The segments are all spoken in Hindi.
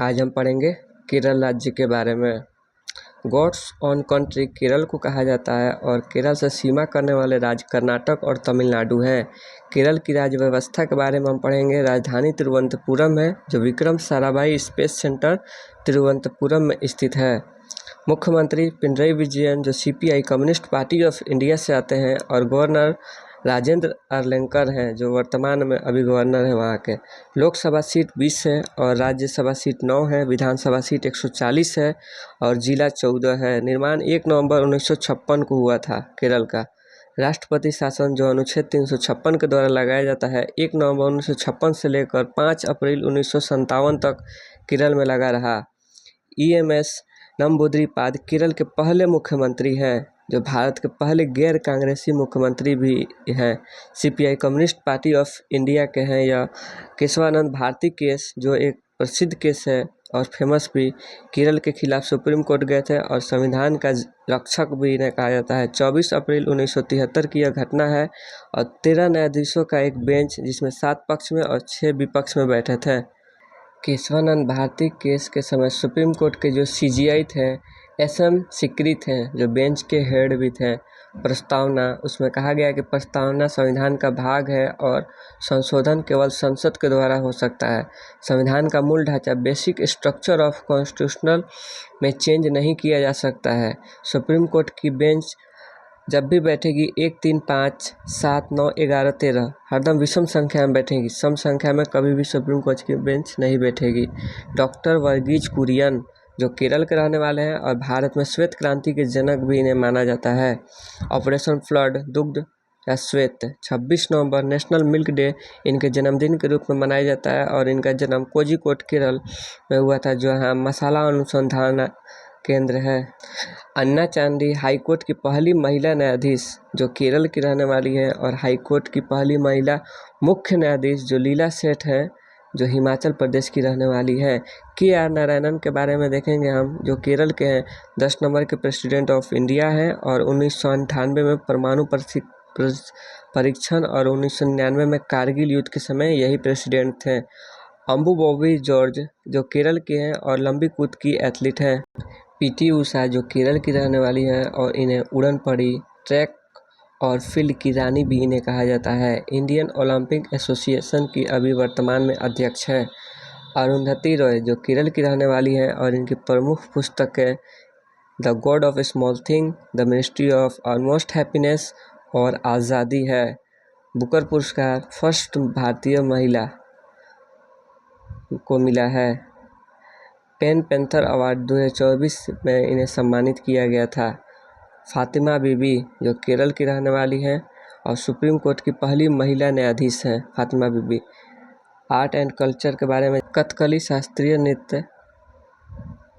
आज हम पढ़ेंगे केरल राज्य के बारे में। गॉड्स ओन कंट्री केरल को कहा जाता है और केरल से सीमा करने वाले राज्य कर्नाटक और तमिलनाडु है। केरल की राज्य व्यवस्था के बारे में हम पढ़ेंगे। राजधानी तिरुवनंतपुरम है, जो विक्रम साराभाई स्पेस सेंटर तिरुवनंतपुरम में स्थित है। मुख्यमंत्री पिनरई विजयन, जो CPI communist party of India से आते हैं, और गवर्नर राजेंद्र अरलेंकर हैं, जो वर्तमान में अभी गवर्नर है वहाँ के। लोकसभा सीट 20 है और राज्यसभा सीट 9 है। विधानसभा सीट 140 है और जिला 14 है। निर्माण 1 नवंबर 1956 को हुआ था केरल का। राष्ट्रपति शासन, जो अनुच्छेद 356 के द्वारा लगाया जाता है, 1 नवंबर 1956 से लेकर 5 अप्रैल 1957 तक केरल में लगा रहा। EMS नंबूद्रिपाद केरल के पहले मुख्यमंत्री हैं, जो भारत के पहले गैर कांग्रेसी मुख्यमंत्री भी हैं। CPI communist party of India के हैं। यह केशवानंद भारती केस, जो एक प्रसिद्ध केस है और फेमस भी, केरल के खिलाफ सुप्रीम कोर्ट गए थे और संविधान का रक्षक भी इन्हें कहा जाता है। 24 अप्रैल 1973 की यह घटना है और 13 न्यायाधीशों का एक बेंच, जिसमें 7 पक्ष में और 6 विपक्ष में बैठे थे। केशवानंद भारती केस के समय सुप्रीम कोर्ट के जो CJI थे, SM सिकरी थे, जो बेंच के हेड भी थे। प्रस्तावना, उसमें कहा गया कि प्रस्तावना संविधान का भाग है और संशोधन केवल संसद के द्वारा हो सकता है। संविधान का मूल ढांचा, बेसिक स्ट्रक्चर ऑफ कॉन्स्टिट्यूशनल, में चेंज नहीं किया जा सकता है। सुप्रीम कोर्ट की बेंच जब भी बैठेगी 1, 3, 5, 7, 9, 11, 13 हरदम विषम संख्या में बैठेगी। सम संख्या में कभी भी सुप्रीम कोर्ट की बेंच नहीं बैठेगी। डॉक्टर वर्गीज कुरियन, जो केरल के रहने वाले हैं और भारत में श्वेत क्रांति के जनक भी इन्हें माना जाता है। ऑपरेशन फ्लड, दुग्ध या श्वेत, 26 नवंबर नेशनल मिल्क डे इनके जन्मदिन के रूप में मनाया जाता है और इनका जन्म कोझिकोड केरल में हुआ था, जो यहाँ मसाला अनुसंधान केंद्र है। अन्ना चांडी हाईकोर्ट की पहली महिला न्यायाधीश, जो केरल की रहने वाली है, और हाईकोर्ट की पहली महिला मुख्य न्यायाधीश, जो लीला सेठ है, जो हिमाचल प्रदेश की रहने वाली है। KR नारायणन के बारे में देखेंगे हम, जो केरल के हैं। 10 नंबर के प्रेसिडेंट ऑफ इंडिया है और 1998 में परमाणु परीक्षण और 1999 में कारगिल युद्ध के समय यही प्रेसिडेंट थे। अंबु बॉबी जॉर्ज, जो केरल के हैं और लंबी कूद की एथलीट हैं। PT उषा, जो केरल की रहने वाली है और इन्हें उड़न पड़ी, ट्रैक और फील्ड की रानी भी इन्हें कहा जाता है। इंडियन ओलंपिक एसोसिएशन की अभी वर्तमान में अध्यक्ष है। अरुंधति रॉय, जो केरल की रहने वाली हैं और इनकी प्रमुख पुस्तकें the God of small thing, the ministry of almost happiness और आज़ादी है। बुकर पुरस्कार फर्स्ट भारतीय महिला को मिला है। पेन पैंथर अवार्ड 2024 में इन्हें सम्मानित किया गया था। फातिमा बीबी, जो केरल की रहने वाली हैं और सुप्रीम कोर्ट की पहली महिला न्यायाधीश हैं, फातिमा बीबी। आर्ट एंड कल्चर के बारे में, कथकली शास्त्रीय नृत्य,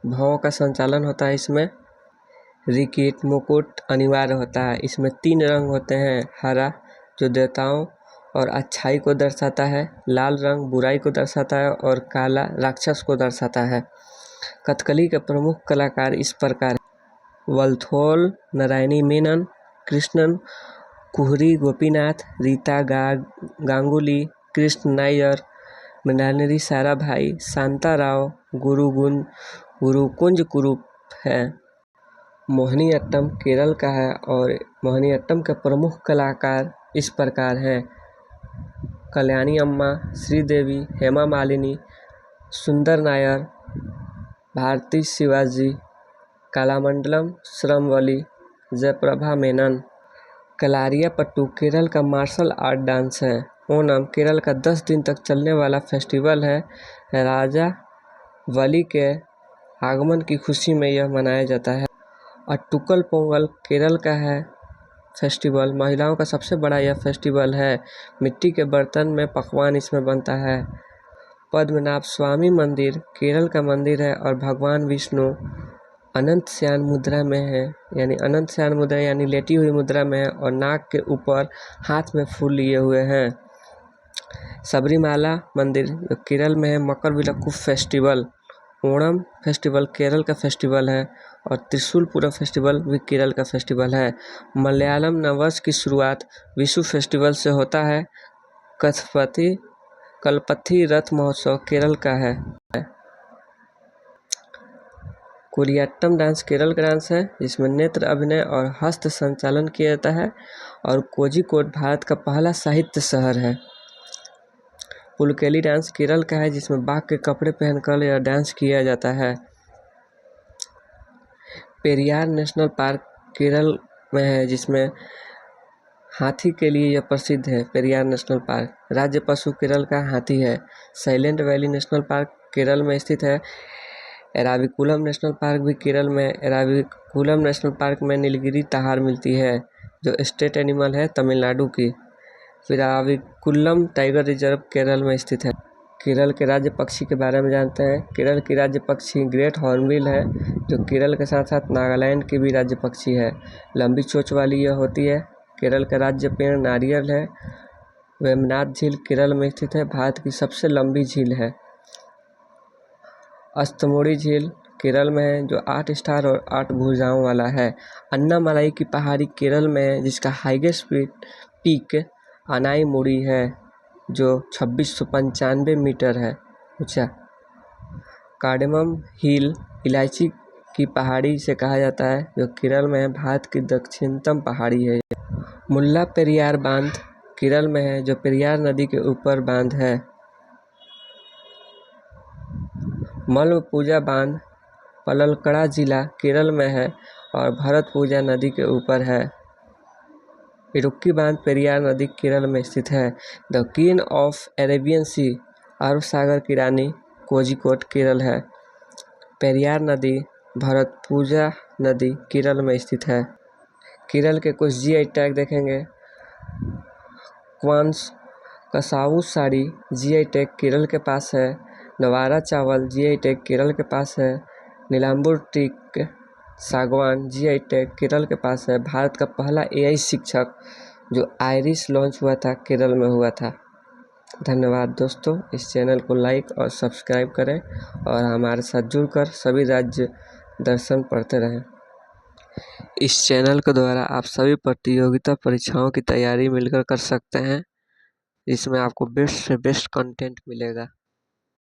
भावों का संचालन होता है इसमें। रिकीट, मुकुट अनिवार्य होता है। इसमें 3 रंग होते हैं। हरा, जो देवताओं और अच्छाई को दर्शाता है, लाल रंग बुराई को दर्शाता है और काला राक्षस को दर्शाता है। कथकली के प्रमुख कलाकार इस प्रकार: वल्थोल नारायणी मेनन, कृष्णन कुहरी गोपीनाथ, रीता गांगुली, कृष्ण नायर, मृणालिनी साराभाई, शांता राव, गुरुकुंज कुरूप है। मोहिनीअट्टम केरल का है और मोहिनीअट्टम के प्रमुख कलाकार इस प्रकार हैं: कल्याणी अम्मा, श्रीदेवी, हेमा मालिनी, सुंदर नायर, भारती शिवाजी, कलामंडलम श्रमवली, जयप्रभा मेनन। कलारिया पट्टू केरल का मार्शल आर्ट डांस है। ओणम केरल का 10 दिन तक चलने वाला फेस्टिवल है। राजा बलि के आगमन की खुशी में यह मनाया जाता है। अट्टुकल पोंगल केरल का है फेस्टिवल। महिलाओं का सबसे बड़ा यह फेस्टिवल है। मिट्टी के बर्तन में पकवान इसमें बनता है। पद्मनाभ स्वामी मंदिर केरल का मंदिर है और भगवान विष्णु अनंत शयन मुद्रा में है, यानी अनंत शयन मुद्रा यानी लेटी हुई मुद्रा में है और नाक के ऊपर हाथ में फूल लिए हुए हैं। सबरीमाला मंदिर जो केरल में है। मकरविलक्कू फेस्टिवल, ओणम फेस्टिवल केरल का फेस्टिवल है और त्रिशूलपुरम फेस्टिवल भी केरल का फेस्टिवल है। मलयालम नववर्ष की शुरुआत विशु फेस्टिवल से होता है। कल्पथी रथ महोत्सव केरल का है। कोलियाट्टम डांस केरल का डांस है जिसमें नेत्र अभिनय और हस्त संचालन किया जाता है। और कोझिकोड भारत का पहला साहित्य शहर है। पुलकेली डांस केरल का है जिसमें बाघ के कपड़े पहनकर यह डांस किया जाता है। पेरियार नेशनल पार्क केरल में है जिसमें हाथी के लिए यह प्रसिद्ध है। पेरियार नेशनल पार्क राज्य पशु केरल का हाथी है। Silent valley national park Kerala में स्थित है। एराविकुलम नेशनल पार्क भी केरल में। एराविकुलम नेशनल पार्क में नीलगिरी ताहार मिलती है जो स्टेट एनिमल है तमिलनाडु की। फिर एराविकुलम टाइगर रिजर्व केरल में स्थित है। केरल के राज्य पक्षी के बारे में जानते हैं। केरल की राज्य पक्षी ग्रेट हॉर्नबिल है जो केरल के साथ साथ नागालैंड की भी राज्य पक्षी है। लंबी चोंच वाली यह होती है। केरल का राज्य पेड़ नारियल है। वेम्बनाड झील केरल में स्थित है। भारत की सबसे लंबी झील है। अस्तमुड़ी झील केरल में है जो 8 स्टार और 8 भुजाओं वाला है। अन्नामलाई की पहाड़ी केरल में है जिसका हाईएस्ट पीक अनाईमुड़ी है जो 2695 मीटर है ऊंचा। कार्डेमम हिल इलायची की पहाड़ी से कहा जाता है जो केरल में है। भारत की दक्षिणतम पहाड़ी है। मुल्ला पेरियार बांध केरल में है जो पेरियार नदी के ऊपर बांध है। मलप्रभुजा बांध पलक्कड़ा जिला केरल में है और भरतपुजा नदी के ऊपर है। इडुक्की बांध पेरियार नदी केरल में स्थित है। द क्वीन ऑफ अरेबियन सी अरब सागर की रानी कोझिकोड केरल है। पेरियार नदी भरतपुजा नदी केरल में स्थित है। केरल के कुछ जीआई टैग देखेंगे। क्वांस कसावू साड़ी जीआई टैग केरल के पास है। नवारा चावल जीआई टैग केरल के पास है। नीलांबूर टीक सागवान जीआई टैग केरल के पास है। भारत का पहला एआई शिक्षक जो आयरिश लॉन्च हुआ था केरल में हुआ था। धन्यवाद दोस्तों, इस चैनल को लाइक और सब्सक्राइब करें और हमारे साथ जुड़कर सभी राज्य दर्शन पढ़ते रहें। इस चैनल के द्वारा आप सभी प्रतियोगिता परीक्षाओं की तैयारी मिलकर कर सकते हैं, इसमें आपको बेस्ट से बेस्ट कंटेंट मिलेगा।